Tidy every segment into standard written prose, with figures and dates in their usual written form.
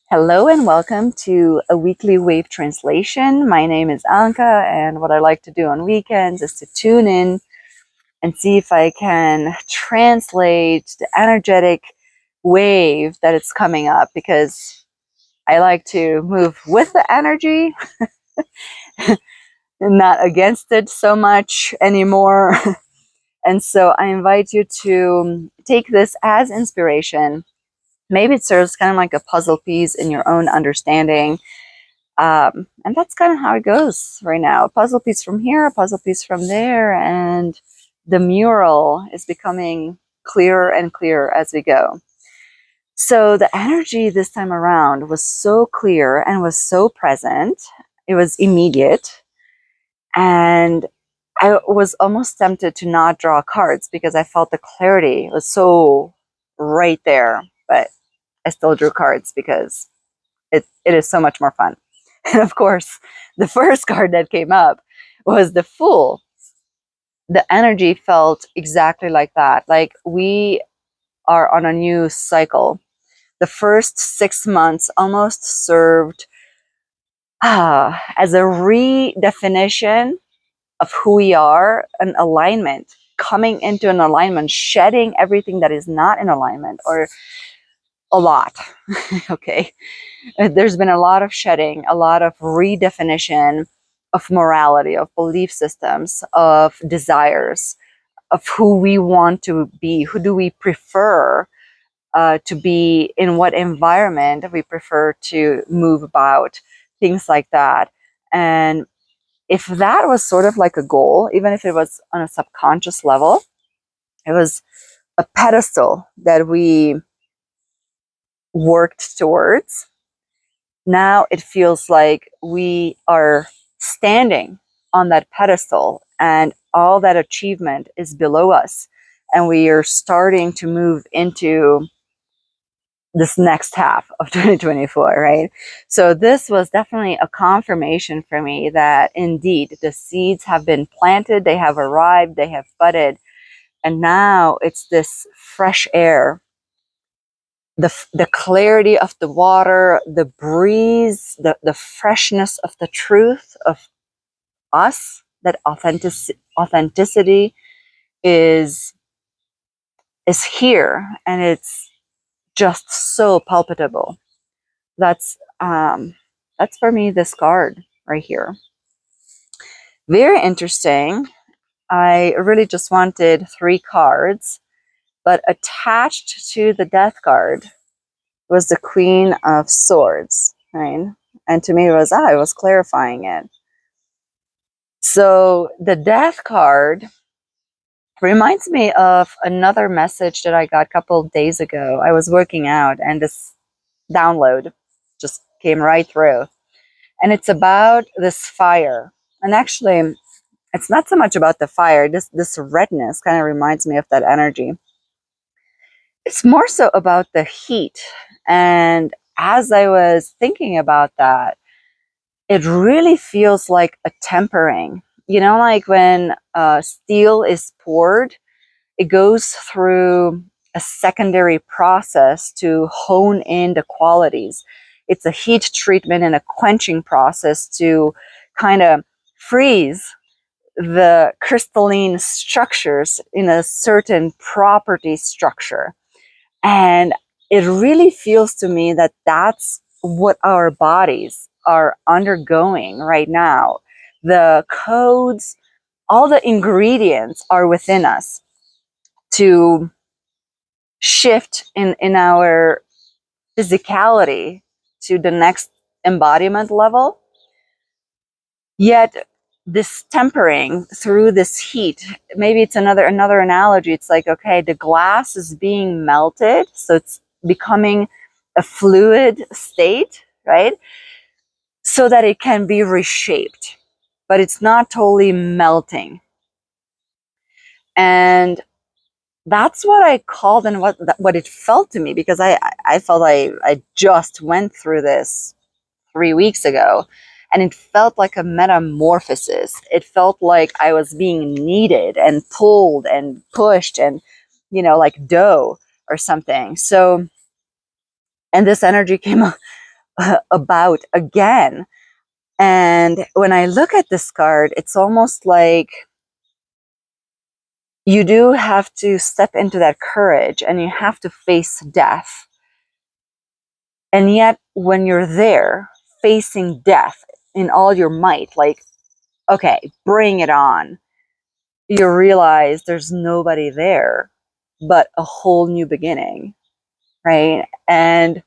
Hello and welcome to a weekly wave translation. My name is Anka, and what I like to do on weekends is to tune in and see if I can translate the energetic wave that is coming up, because I like to move with the energy and not against it so much anymore. And so I invite you to take this as inspiration. Maybe it serves kind of like a puzzle piece in your own understanding. And that's kind of how it goes right now. A puzzle piece from here, a puzzle piece from there, and the mural is becoming clearer and clearer as we go. So the energy this time around was so clear and was so present. It was immediate. And I was almost tempted to not draw cards because I felt the clarity was so right there. But I still drew cards because it is so much more fun. And of course, the first card that came up was the Fool. The energy felt exactly like that. Like we are on a new cycle. The first 6 months almost served as a redefinition of who we are, an alignment, coming into an alignment, shedding everything that is not in alignment, or a lot. Okay. There's been a lot of shedding, a lot of redefinition of morality, of belief systems, of desires, of who we want to be, who do we prefer to be, in what environment we prefer to move about, things like that. And if that was sort of like a goal, even if it was on a subconscious level, it was a pedestal that we worked towards. Now it feels like we are standing on that pedestal and all that achievement is below us. And we are starting to move into this next half of 2024, right? So this was definitely a confirmation for me that indeed the seeds have been planted, they have arrived, they have budded, and now it's this fresh air, the clarity of the water, the breeze, the freshness of the truth of us, that authenticity is here, and it's just so palpable. That's for me this card right here. Very interesting. I really just wanted 3 cards, but attached to the Death card was the Queen of Swords, right? And to me, it was clarifying it. So the Death card reminds me of another message that I got a couple of days ago. I was working out and this download just came right through. And it's about this fire. And actually, it's not so much about the fire. This redness kind of reminds me of that energy. It's more so about the heat. And as I was thinking about that, it really feels like a tempering. You know, like when steel is poured, it goes through a secondary process to hone in the qualities. It's a heat treatment and a quenching process to kind of freeze the crystalline structures in a certain property structure. And it really feels to me that that's what our bodies are undergoing right now. The codes, all the ingredients are within us to shift in our physicality to the next embodiment level. Yet this tempering through this heat, maybe it's another analogy. It's like, okay, the glass is being melted, so it's becoming a fluid state, right? So that it can be reshaped, but it's not totally melting. And that's what I called, and what it felt to me, because I felt I just went through this 3 weeks ago, and it felt like a metamorphosis. It felt like I was being kneaded and pulled and pushed, and like dough or something. So, and this energy came about again. And when I look at this card, it's almost like you do have to step into that courage and you have to face death. And yet, when you're there facing death in all your might, like, okay, bring it on, you realize there's nobody there but a whole new beginning, right? And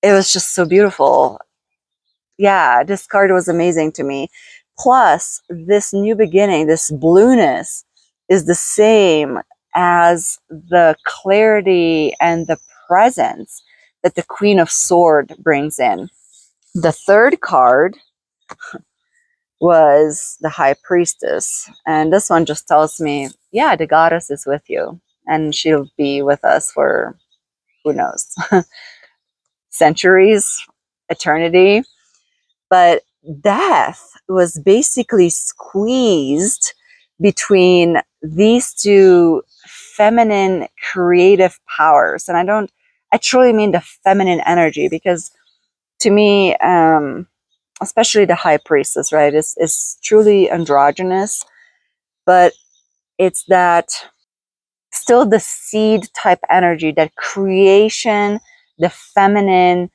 it was just so beautiful. Yeah, this card was amazing to me. Plus, this new beginning, this blueness, is the same as the clarity and the presence that the Queen of Swords brings in. The third card was the High Priestess, and this one just tells me, yeah, the goddess is with you, and she'll be with us for, who knows, centuries, eternity. But death was basically squeezed between these two feminine creative powers. And I truly mean the feminine energy, because to me, especially the High Priestess, right, is truly androgynous, but it's that still the seed type energy, that creation, the feminine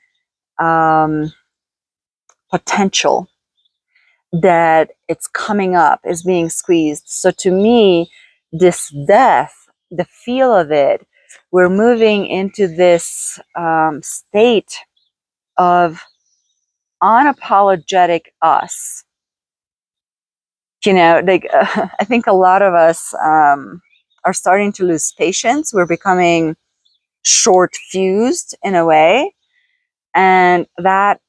potential that it's coming up, is being squeezed. So to me, this death, the feel of it, we're moving into this state of unapologetic us. You know, like I think a lot of us are starting to lose patience. We're becoming short fused in a way, and that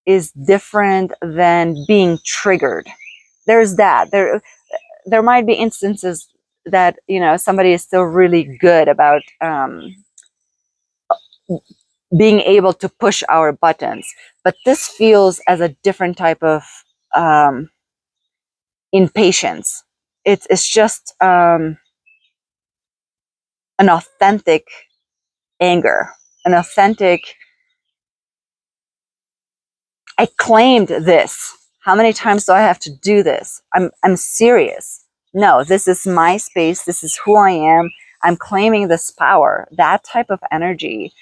is different than being triggered. There's that. There might be instances that, you know, somebody is still really good about being able to push our buttons, but this feels as a different type of um, impatience. It's just an authentic anger, an authentic, I claimed this. How many times do I have to do this? I'm serious. No, this is my space. This is who I am. I'm claiming this power, that type of energy.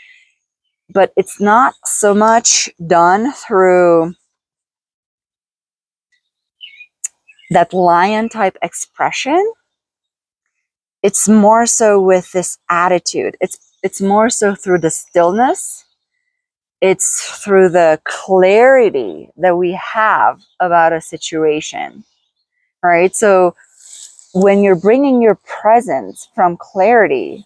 But it's not so much done through that lion type expression. It's more so with this attitude. It's more so through the stillness. It's through the clarity that we have about a situation, right? So when you're bringing your presence from clarity,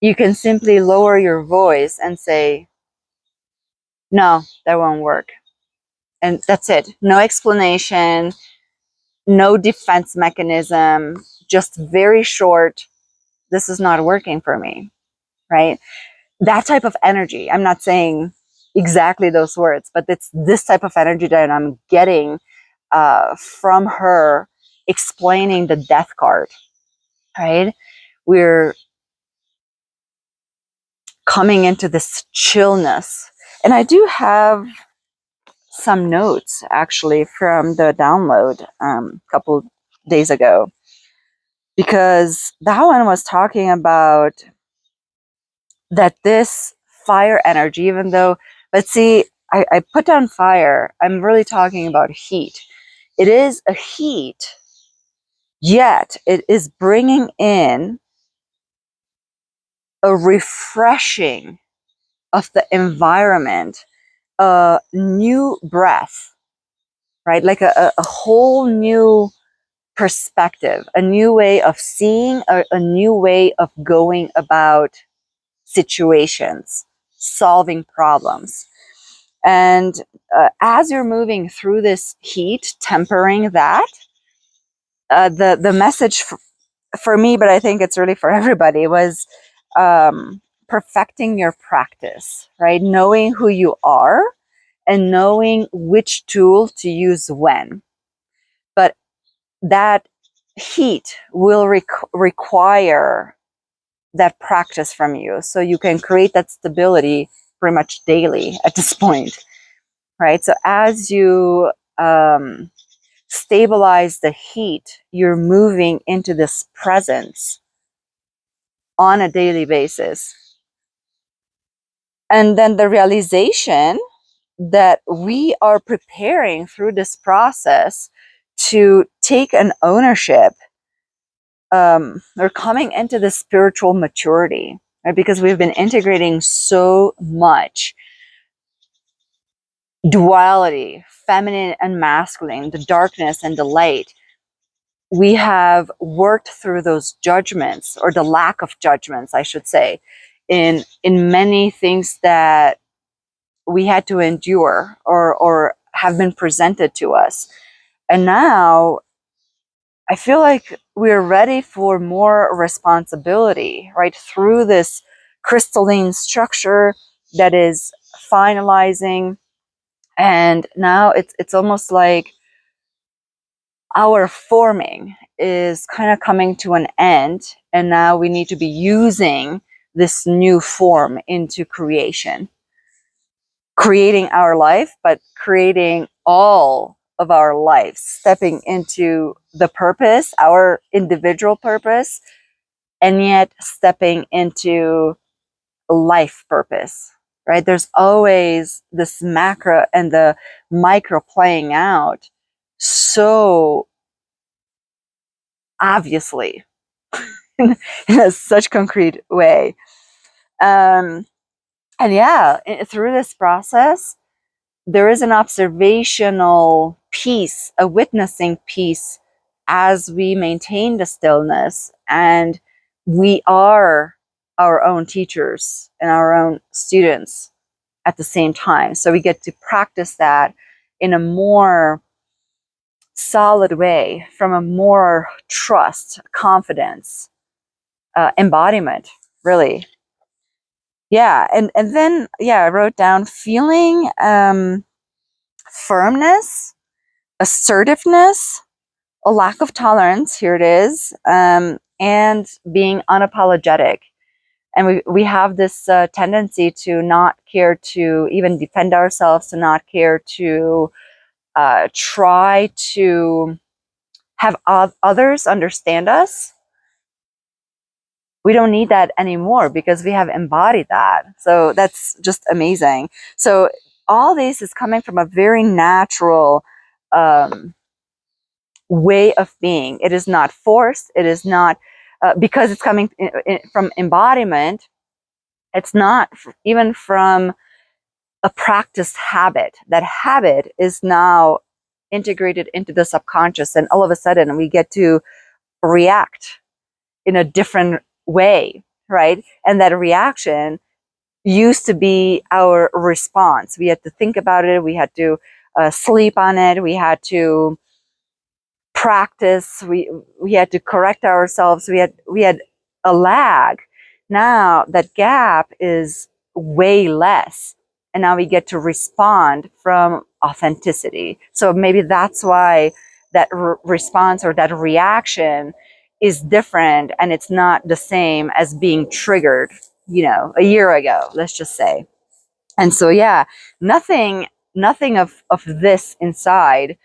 you can simply lower your voice and say, no, that won't work. And that's it. No explanation, no defense mechanism, just very short, this is not working for me, right? That type of energy. I'm not saying exactly those words, but it's this type of energy that I'm getting from her explaining the death card, right? We're coming into this chillness. And I do have some notes actually from the download a couple days ago, because that one was talking about that this fire energy, even though, let's see, I put down fire, I'm really talking about heat. It is a heat, yet it is bringing in a refreshing of the environment, a new breath, right? Like a whole new perspective, a new way of seeing, a new way of going about situations, solving problems. And as you're moving through this heat, tempering that, the message for me, but I think it's really for everybody, was perfecting your practice, right? Knowing who you are and knowing which tool to use when. But that heat will require that practice from you, so you can create that stability pretty much daily at this point, right? So as you stabilize the heat, you're moving into this presence on a daily basis. And then the realization that we are preparing through this process to take an ownership, or coming into the spiritual maturity, right? Because we've been integrating so much duality, feminine and masculine, the darkness and the light. We have worked through those judgments, or the lack of judgments, I should say, in many things that we had to endure or have been presented to us. And now I feel like we're ready for more responsibility, right? Through this crystalline structure that is finalizing. And now it's almost like our forming is kind of coming to an end. And now we need to be using this new form into creating our life, but creating all of our lives, stepping into the purpose, our individual purpose, and yet stepping into life purpose, right? There's always this macro and the micro playing out so obviously in such concrete way. And yeah, through this process, there is an observational piece, a witnessing piece, as we maintain the stillness, and we are our own teachers and our own students at the same time. So we get to practice that in a more solid way, from a more trust, confidence, embodiment, really. Yeah, and then I wrote down feeling firmness, assertiveness, a lack of tolerance, here it is, and being unapologetic. And we have this tendency to not care to even defend ourselves, to not care to try to have others understand us. We don't need that anymore because we have embodied that. So that's just amazing. So all this is coming from a very natural way of being. It is not forced. It is not because it's coming from embodiment. It's not even from a practiced habit. That habit is now integrated into the subconscious, and all of a sudden we get to react in a different way, right? And that reaction used to be our response. We had to think about it. We had to sleep on it. We had to practice. We had to correct ourselves. We had a lag. Now that gap is way less, and now we get to respond from authenticity. So maybe that's why that response or that reaction is different, and it's not the same as being triggered, a year ago, let's just say. And so yeah, nothing of this inside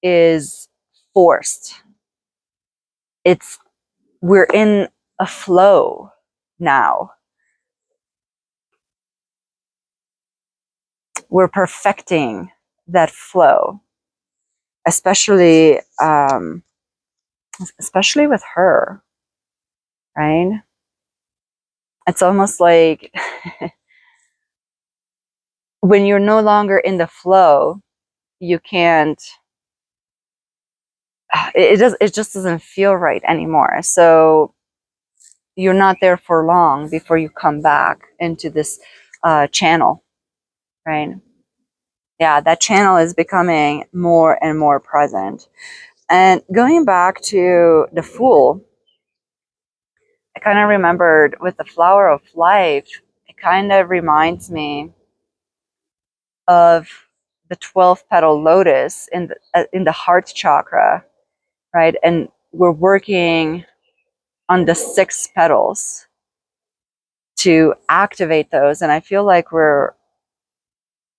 is forced. We're in a flow now. We're perfecting that flow, especially with her, right? It's almost like when you're no longer in the flow, you can't, it just doesn't feel right anymore. So you're not there for long before you come back into this channel, right? Yeah, that channel is becoming more and more present. And going back to the Fool, I kind of remembered with the Flower of Life, it kind of reminds me of the 12 petal lotus in the heart chakra, right? And we're working on the 6 petals to activate those. And I feel like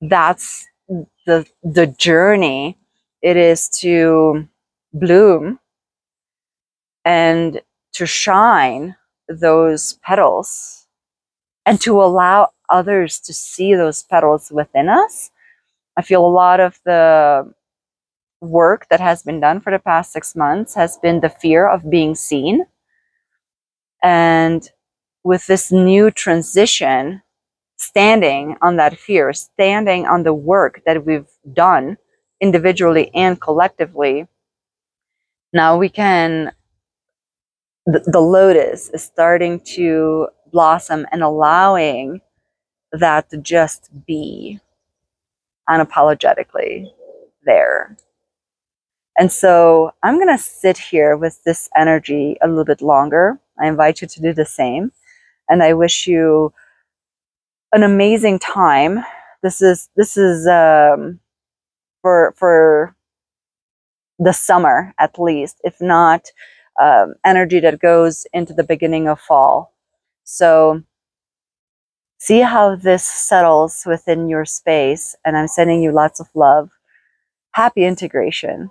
that's the journey. It is to bloom and to shine those petals and to allow others to see those petals within us. I feel a lot of the work that has been done for the past 6 months has been the fear of being seen. And with this new transition, standing on that fear, standing on the work that we've done individually and collectively, now we can, the lotus is starting to blossom and allowing that to just be unapologetically there. And so I'm going to sit here with this energy a little bit longer. I invite you to do the same. And I wish you an amazing time. This is for the summer at least, if not energy that goes into the beginning of fall. So see how this settles within your space. And I'm sending you lots of love. Happy integration.